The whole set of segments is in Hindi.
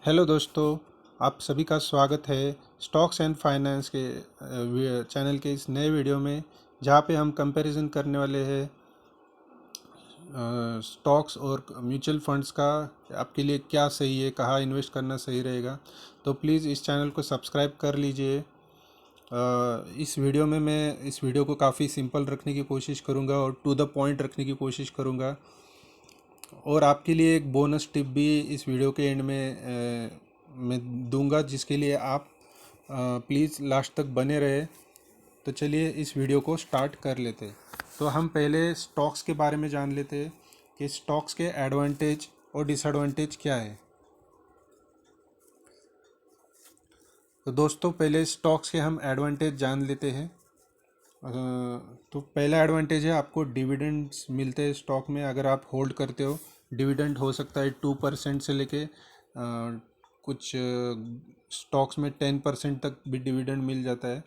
हेलो दोस्तों, आप सभी का स्वागत है स्टॉक्स एंड फाइनेंस के चैनल के इस नए वीडियो में, जहाँ पे हम कंपैरिजन करने वाले हैं स्टॉक्स और म्यूचुअल फंड्स का। आपके लिए क्या सही है, कहाँ इन्वेस्ट करना सही रहेगा। तो प्लीज़ इस चैनल को सब्सक्राइब कर लीजिए। इस वीडियो में मैं इस वीडियो को काफ़ी सिंपल रखने की कोशिश करूँगा और टू द पॉइंट रखने की कोशिश करूँगा। और आपके लिए एक बोनस टिप भी इस वीडियो के एंड में मैं दूंगा, जिसके लिए आप प्लीज़ लास्ट तक बने रहे। तो चलिए इस वीडियो को स्टार्ट कर लेते हैं। तो हम पहले स्टॉक्स के बारे में जान लेते हैं कि स्टॉक्स के एडवांटेज और डिसएडवांटेज क्या है। तो दोस्तों, पहले स्टॉक्स के हम एडवांटेज जान लेते हैं। तो पहला एडवांटेज है, आपको डिविडेंड्स मिलते हैं स्टॉक में अगर आप होल्ड करते हो। डिविडेंड हो सकता है 2% से लेके कुछ स्टॉक्स में 10% तक भी डिविडेंड मिल जाता है।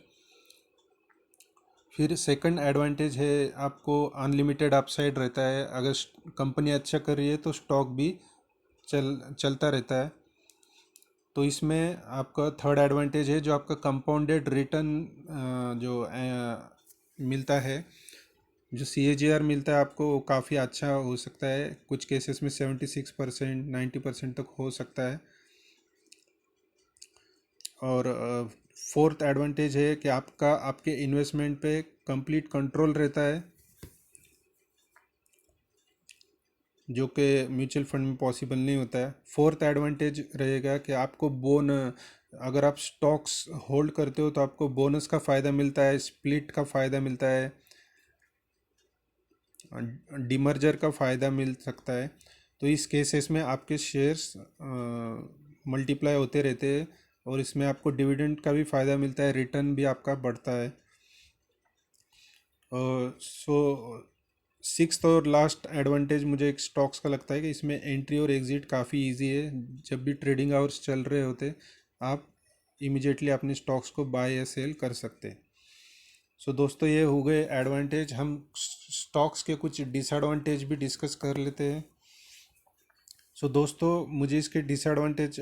फिर सेकंड एडवांटेज है, आपको अनलिमिटेड अपसाइड रहता है। अगर कंपनी अच्छा कर रही है तो स्टॉक भी चलता रहता है। तो इसमें आपका थर्ड एडवांटेज है, जो आपका कंपाउंडेड रिटर्न जो मिलता है, जो CAGR मिलता है आपको, वो काफ़ी अच्छा हो सकता है। कुछ केसेस में 76%, 90% तक हो सकता है। और फोर्थ एडवांटेज है कि आपके इन्वेस्टमेंट पे कंप्लीट कंट्रोल रहता है, जो कि म्यूचुअल फंड में पॉसिबल नहीं होता है। फोर्थ एडवांटेज रहेगा कि आपको अगर आप स्टॉक्स होल्ड करते हो तो आपको बोनस का फ़ायदा मिलता है, स्प्लिट का फ़ायदा मिलता है, डीमर्जर का फ़ायदा मिल सकता है। तो इस केसेस में आपके शेयर्स मल्टीप्लाई होते रहते हैं और इसमें आपको डिविडेंड का भी फ़ायदा मिलता है, रिटर्न भी आपका बढ़ता है। सो सिक्स्थ और लास्ट एडवांटेज मुझे एक स्टॉक्स का लगता है कि इसमें एंट्री और एग्ज़िट काफ़ी इजी है। जब भी ट्रेडिंग आवर्स चल रहे होते, आप इमिजिएटली अपने स्टॉक्स को बाय या सेल कर सकते हैं। सो दोस्तों, ये हो गए एडवांटेज। हम स्टॉक्स के कुछ डिसएडवांटेज भी डिस्कस कर लेते हैं। सो दोस्तों, मुझे इसके डिसएडवांटेज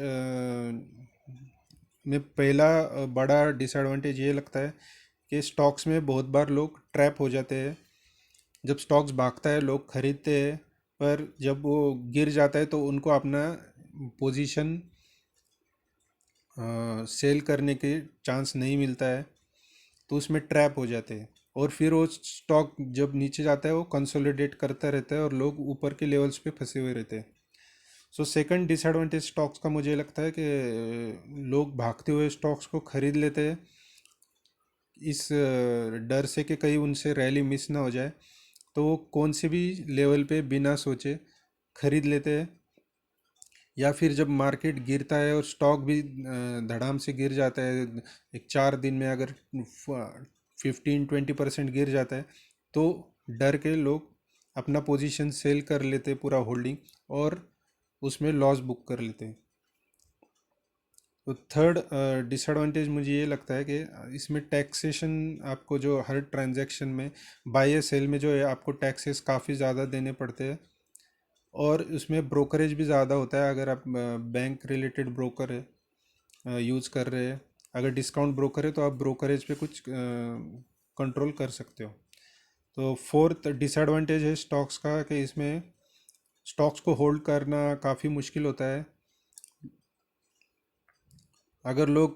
में पहला बड़ा डिसएडवांटेज ये लगता है कि स्टॉक्स में बहुत बार लोग ट्रैप हो जाते हैं। जब स्टॉक्स भागता है लोग खरीदते हैं, पर जब वो गिर जाता है तो उनको अपना पोजीशन सेल करने के चांस नहीं मिलता है, तो उसमें ट्रैप हो जाते हैं। और फिर वो स्टॉक जब नीचे जाता है वो कंसोलिडेट करता रहता है और लोग ऊपर के लेवल्स पे फंसे हुए रहते हैं। सो सेकंड डिसएडवांटेज स्टॉक्स का मुझे लगता है कि लोग भागते हुए स्टॉक्स को खरीद लेते हैं, इस डर से कि कहीं उनसे रैली मिस ना हो जाए, तो वो कौन से भी लेवल पे बिना सोचे खरीद लेते हैं। या फिर जब मार्केट गिरता है और स्टॉक भी धड़ाम से गिर जाता है, एक 4 दिन में अगर 15-20% गिर जाता है, तो डर के लोग अपना पोजीशन सेल कर लेते हैं, पूरा होल्डिंग, और उसमें लॉस बुक कर लेते हैं। तो थर्ड डिसएडवांटेज मुझे ये लगता है कि इसमें टैक्सेशन, आपको जो हर ट्रांजैक्शन में बाय या सेल में जो है आपको टैक्सेस काफ़ी ज़्यादा देने पड़ते हैं, और उसमें ब्रोकरेज भी ज़्यादा होता है। अगर आप बैंक रिलेटेड ब्रोकर है यूज़ कर रहे हैं, अगर डिस्काउंट ब्रोकर है तो आप ब्रोकरेज पे कुछ कंट्रोल कर सकते हो। तो फोर्थ डिसएडवांटेज है स्टॉक्स का कि इसमें स्टॉक्स को होल्ड करना काफ़ी मुश्किल होता है। अगर लोग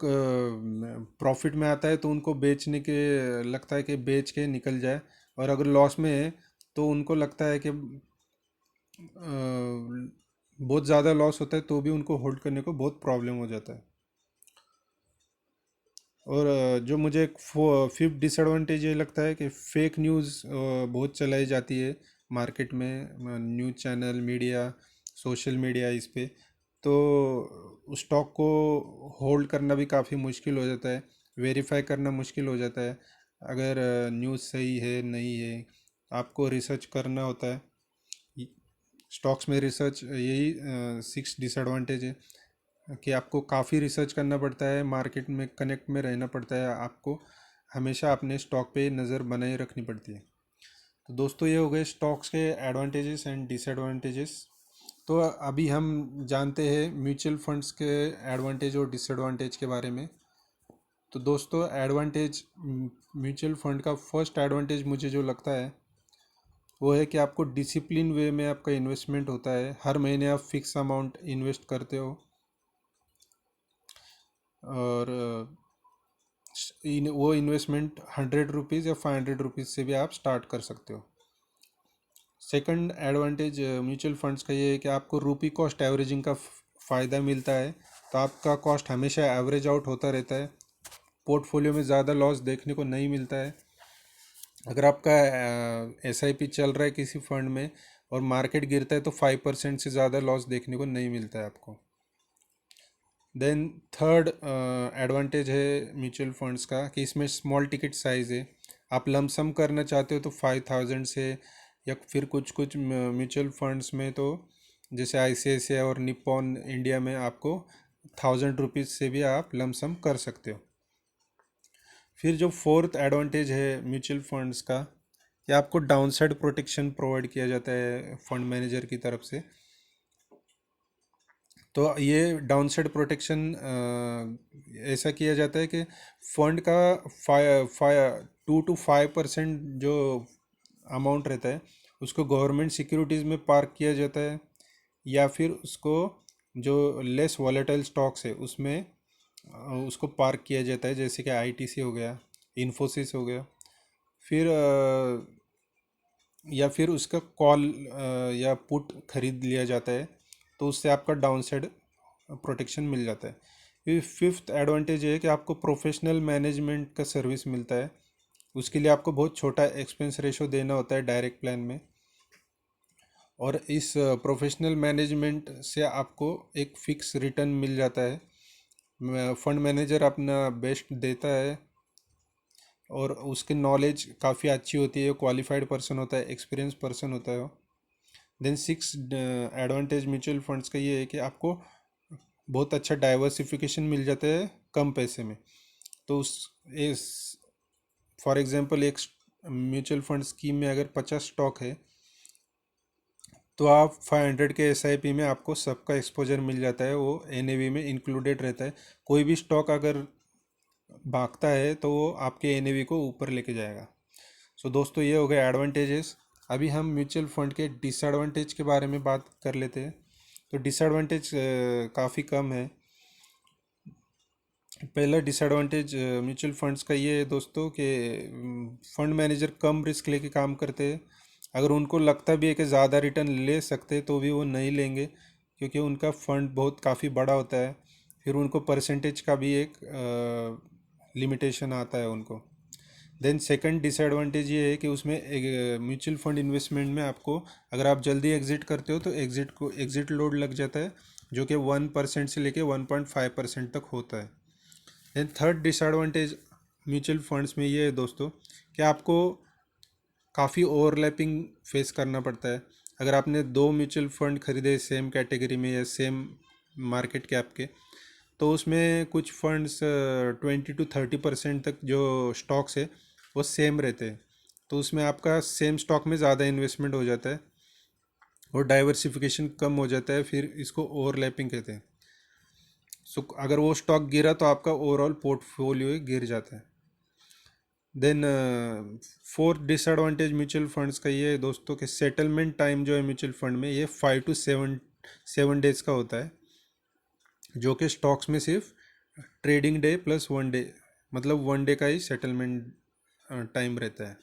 प्रॉफिट में आता है तो उनको बेचने के लगता है कि बेच के निकल जाए, और अगर लॉस में है तो उनको लगता है कि बहुत ज़्यादा लॉस होता है तो भी उनको होल्ड करने को बहुत प्रॉब्लम हो जाता है। और जो मुझे एक फिफ्थ डिसएडवांटेज ये लगता है कि फेक न्यूज़ बहुत चलाई जाती है मार्केट में, news channel, media, social media, इस पे। तो उस स्टॉक को होल्ड करना भी काफ़ी मुश्किल हो जाता है, वेरीफाई करना मुश्किल हो जाता है। अगर न्यूज़ सही है नहीं है, आपको रिसर्च करना होता है। स्टॉक्स में रिसर्च, यही सिक्स डिसएडवांटेज है कि आपको काफ़ी रिसर्च करना पड़ता है, मार्केट में कनेक्ट में रहना पड़ता है, आपको हमेशा अपने स्टॉक पे नज़र बनाए रखनी पड़ती है। तो दोस्तों, ये हो गए स्टॉक्स के एडवांटेजेस एंड डिसएडवांटेजेस। तो अभी हम जानते हैं म्यूचुअल फंड्स के एडवांटेज और डिसएडवांटेज के बारे में। तो दोस्तों, एडवांटेज म्यूचुअल फंड का फर्स्ट एडवांटेज मुझे जो लगता है वो है कि आपको डिसिप्लिन वे में आपका इन्वेस्टमेंट होता है। हर महीने आप फिक्स अमाउंट इन्वेस्ट करते हो और वो इन्वेस्टमेंट 100 रुपीज़ या 500 रुपीज़ से भी आप स्टार्ट कर सकते हो। सेकंड एडवांटेज म्यूचुअल फंड्स का ये है कि आपको रुपी कॉस्ट एवरेजिंग का फ़ायदा मिलता है। तो आपका कॉस्ट हमेशा एवरेज आउट होता रहता है, पोर्टफोलियो में ज़्यादा लॉस देखने को नहीं मिलता है। अगर आपका एसआईपी चल रहा है किसी फंड में और मार्केट गिरता है तो 5% से ज़्यादा लॉस देखने को नहीं मिलता है आपको। देन थर्ड एडवांटेज है म्यूचुअल फंड्स का कि इसमें स्मॉल टिकट साइज़ है। आप लमसम करना चाहते हो तो 5,000 से, या फिर कुछ कुछ म्यूचुअल फंड्स में तो जैसे आईसीआईसीआई और निप्पॉन इंडिया में आपको 1,000 रुपीज़ से भी आप लमसम कर सकते हो। फिर जो फोर्थ एडवांटेज है म्यूचुअल फंड्स का कि आपको डाउनसाइड प्रोटेक्शन प्रोवाइड किया जाता है फंड मैनेजर की तरफ से। तो ये डाउनसाइड प्रोटेक्शन ऐसा किया जाता है कि फंड का 2 to 5% जो अमाउंट रहता है उसको गवर्नमेंट सिक्योरिटीज़ में पार्क किया जाता है, या फिर उसको जो लेस वॉलेटाइल स्टॉक्स है उसमें उसको पार्क किया जाता है, जैसे कि आईटीसी हो गया, इन्फोसिस हो गया। फिर या फिर उसका कॉल या पुट खरीद लिया जाता है, तो उससे आपका डाउनसाइड प्रोटेक्शन मिल जाता है। फिर फिफ्थ एडवांटेज ये है कि आपको प्रोफेशनल मैनेजमेंट का सर्विस मिलता है। उसके लिए आपको बहुत छोटा एक्सपेंस रेशो देना होता है डायरेक्ट प्लान में, और इस प्रोफेशनल मैनेजमेंट से आपको एक फिक्स रिटर्न मिल जाता है। फंड मैनेजर अपना बेस्ट देता है और उसकी नॉलेज काफ़ी अच्छी होती है, क्वालिफाइड पर्सन होता है, एक्सपीरियंस पर्सन होता है वो। Then six advantage mutual funds का ये है कि आपको बहुत अच्छा डाइवर्सिफिकेशन मिल जाता है कम पैसे में। तो उस इस फॉर एग्जांपल एक म्यूचुअल फंड स्कीम में अगर 50 स्टॉक है तो आप 500 के एसआईपी में आपको सबका एक्सपोजर मिल जाता है, वो एनएवी में इंक्लूडेड रहता है। कोई भी स्टॉक अगर भागता है तो वो आपके एनएवी को ऊपर लेके जाएगा। सो दोस्तों, ये हो गए एडवांटेजेस। अभी हम म्यूचुअल फंड के डिसएडवांटेज के बारे में बात कर लेते हैं। तो डिसएडवांटेज काफ़ी कम है। पहला डिसएडवांटेज म्यूचुअल फंड्स का ये है दोस्तों कि फंड मैनेजर कम रिस्क लेके काम करते हैं। अगर उनको लगता भी है कि ज़्यादा रिटर्न ले सकते तो भी वो नहीं लेंगे, क्योंकि उनका फंड बहुत काफ़ी बड़ा होता है। फिर उनको परसेंटेज का भी एक लिमिटेशन आता है उनको। देन सेकंड डिसएडवांटेज ये है कि उसमें म्यूचुअल फंड इन्वेस्टमेंट में आपको अगर आप जल्दी एग्जिट करते हो तो एग्जिट लोड लग जाता है, जो कि 1% से लेके 1.5% तक होता है। Then third disadvantage mutual funds में ये है दोस्तों कि आपको काफ़ी ओवरलैपिंग फेस करना पड़ता है। अगर आपने दो म्यूचुअल फंड खरीदे सेम कैटेगरी में या सेम मार्केट कैप के, तो उसमें कुछ फंड्स 20 to 30% तक जो स्टॉक्स है वो सेम रहते हैं। तो उसमें आपका सेम स्टॉक में ज़्यादा इन्वेस्टमेंट हो जाता है और डाइवर्सिफिकेशन कम हो जाता है, फिर इसको ओवरलैपिंग कहते हैं। सो अगर वो स्टॉक गिरा तो आपका ओवरऑल पोर्टफोलियो गिर जाता है। Then fourth disadvantage mutual funds का ये है दोस्तों कि सेटलमेंट टाइम जो है म्यूचुअल फंड में ये 5 to 7 डेज का होता है, जो कि स्टॉक्स में सिर्फ ट्रेडिंग डे प्लस 1 डे, मतलब 1 डे का ही सेटलमेंट टाइम रहता है।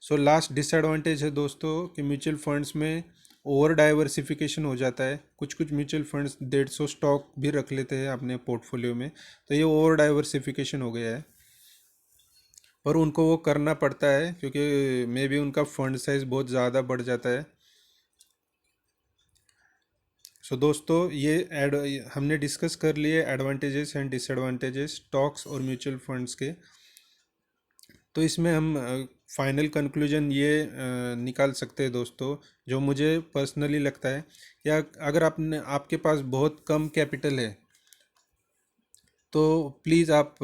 सो लास्ट डिसएडवांटेज है दोस्तों कि म्यूचुअल फंड्स में ओवर डाइवर्सिफिकेशन हो जाता है। कुछ कुछ म्यूचुअल फंड्स 150 स्टॉक भी रख लेते हैं अपने पोर्टफोलियो में, तो ये ओवर डाइवर्सिफिकेशन हो गया है। पर उनको वो करना पड़ता है क्योंकि मे बी उनका फंड साइज बहुत ज़्यादा बढ़ जाता है। सो दोस्तों, ये एड हमने डिस्कस कर लिए एडवांटेजेस एंड डिसएडवांटेजेस स्टॉक्स और म्यूचुअल फंड्स के। तो इसमें हम फाइनल कंक्लूजन ये निकाल सकते हैं दोस्तों, जो मुझे पर्सनली लगता है कि अगर आपके पास बहुत कम कैपिटल है तो प्लीज़ आप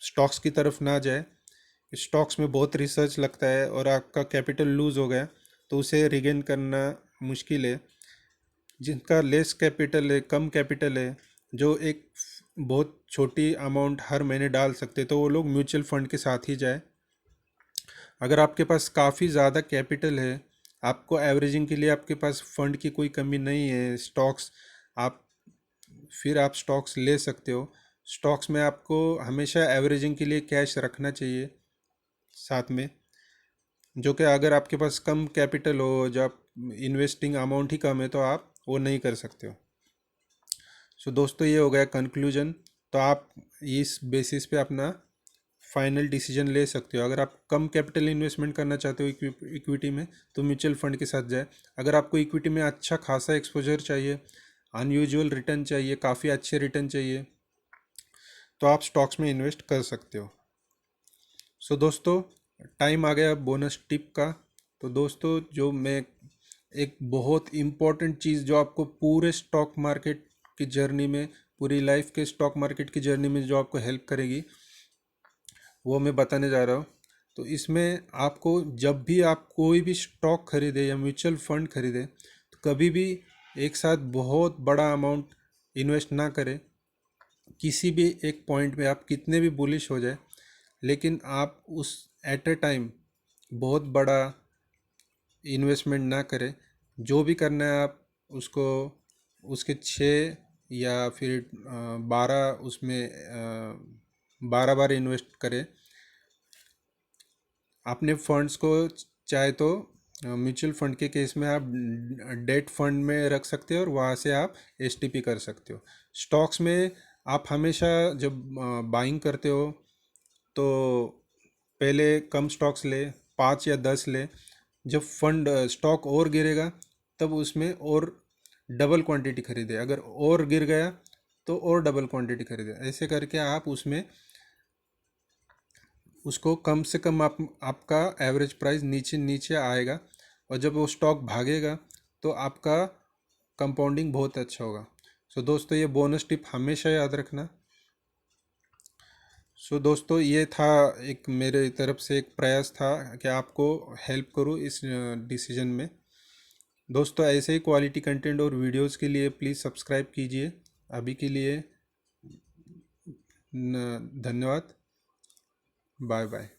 स्टॉक्स की तरफ ना जाए। स्टॉक्स में बहुत रिसर्च लगता है और आपका कैपिटल लूज़ हो गया तो उसे रिगेन करना मुश्किल है। जिनका लेस कैपिटल है, कम कैपिटल है, जो एक बहुत छोटी अमाउंट हर महीने डाल सकते, तो वो लोग म्यूचुअल फंड के साथ ही जाए। अगर आपके पास काफ़ी ज़्यादा कैपिटल है, आपको एवरेजिंग के लिए आपके पास फंड की कोई कमी नहीं है, स्टॉक्स आप फिर आप स्टॉक्स ले सकते हो। स्टॉक्स में आपको हमेशा एवरेजिंग के लिए कैश रखना चाहिए साथ में, जो कि अगर आपके पास कम कैपिटल हो, जो आप इन्वेस्टिंग अमाउंट ही कम है, तो आप वो नहीं कर सकते हो। सो दोस्तों, ये हो गया कंक्लूजन। तो आप इस बेसिस पे अपना फाइनल डिसीजन ले सकते हो। अगर आप कम कैपिटल इन्वेस्टमेंट करना चाहते हो इक्विटी में, तो म्यूचुअल फंड के साथ जाए। अगर आपको इक्विटी में अच्छा खासा एक्सपोजर चाहिए, अनयूजुअल रिटर्न चाहिए, काफ़ी अच्छे रिटर्न चाहिए, तो आप स्टॉक्स में इन्वेस्ट कर सकते हो। सो दोस्तों, टाइम आ गया बोनस टिप का। तो दोस्तों, जो मैं एक बहुत इम्पॉर्टेंट चीज़ जो आपको पूरे स्टॉक मार्केट की जर्नी में, पूरी लाइफ के स्टॉक मार्केट की जर्नी में जो आपको हेल्प करेगी, वो मैं बताने जा रहा हूँ। तो इसमें आपको जब भी आप कोई भी स्टॉक खरीदे या म्यूचुअल फंड खरीदे, तो कभी भी एक साथ बहुत बड़ा अमाउंट इन्वेस्ट ना करें। किसी भी एक पॉइंट पे आप कितने भी बुलिश हो जाए, लेकिन आप उस एट ए टाइम बहुत बड़ा इन्वेस्टमेंट ना करें। जो भी करना है आप उसको उसके 6 या फिर 12 उसमें 12 बार इन्वेस्ट करें अपने फंड्स को। चाहे तो म्यूचुअल फंड के केस में आप डेट फंड में रख सकते हो और वहाँ से आप एसटीपी कर सकते हो। स्टॉक्स में आप हमेशा जब बाइंग करते हो, तो पहले कम स्टॉक्स ले, 5 या 10 ले। जब फंड स्टॉक और गिरेगा, तब उसमें और डबल क्वांटिटी खरीदे। अगर और गिर गया, तो और डबल क्वांटिटी खरीदे। ऐसे करके आप उसमें उसको कम से कम आपका एवरेज प्राइस नीचे नीचे आएगा, और जब वो स्टॉक भागेगा, तो आपका कंपाउंडिंग बहुत अच्छा होगा। सो दोस्तों, ये बोनस टिप हमेशा याद रखना। सो दोस्तों, ये था एक मेरे तरफ से एक प्रयास था कि आपको हेल्प करूँ इस डिसीजन में। दोस्तों, ऐसे ही क्वालिटी कंटेंट और वीडियोस के लिए प्लीज़ सब्सक्राइब कीजिए। अभी के लिए धन्यवाद। Bye bye.